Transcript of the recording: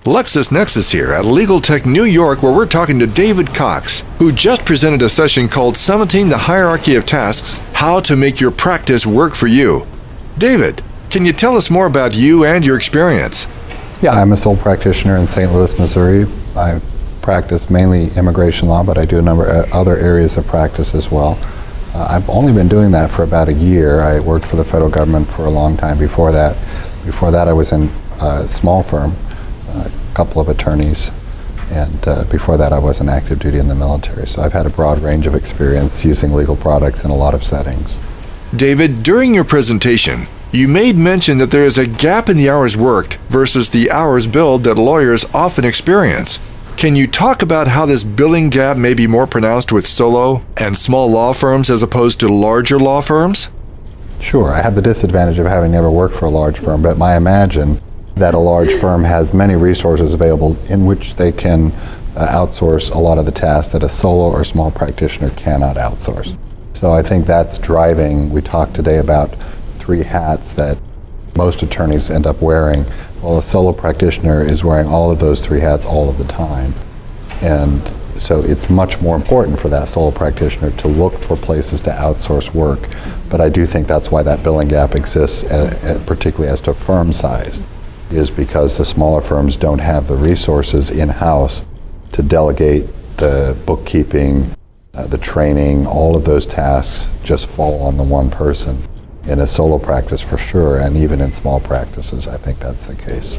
Lexis Nexis here at Legal Tech New York, where we're talking to David Cox, who just presented a session called Summiting the Hierarchy of Tasks, How to Make Your Practice Work for You. David, can you tell us more about you and your experience? Yeah, I'm a sole practitioner in St. Louis, Missouri. I practice mainly immigration law, but I do a number of other areas of practice as well. I've only been doing that for about a year. I worked for the federal government for a long time before that. Before that, I was in a small firm, a couple of attorneys, and before that, I was in active duty in the military. So I've had a broad range of experience using legal products in a lot of settings. David, during your presentation, you made mention that there is a gap in the hours worked versus the hours billed that lawyers often experience. Can you talk about how this billing gap may be more pronounced with solo and small law firms as opposed to larger law firms? Sure. I have the disadvantage of having never worked for a large firm, but I imagine that a large firm has many resources available in which they can outsource a lot of the tasks that a solo or small practitioner cannot outsource. So I think that's driving. We talked today about 3 hats that most attorneys end up wearing. Well, a solo practitioner is wearing all of those 3 hats all of the time. And so it's much more important for that solo practitioner to look for places to outsource work. But I do think that's why that billing gap exists, particularly as to firm size, is because the smaller firms don't have the resources in-house to delegate the bookkeeping, the training. All of those tasks just fall on the one person. In a solo practice, for sure, and even in small practices, I think that's the case.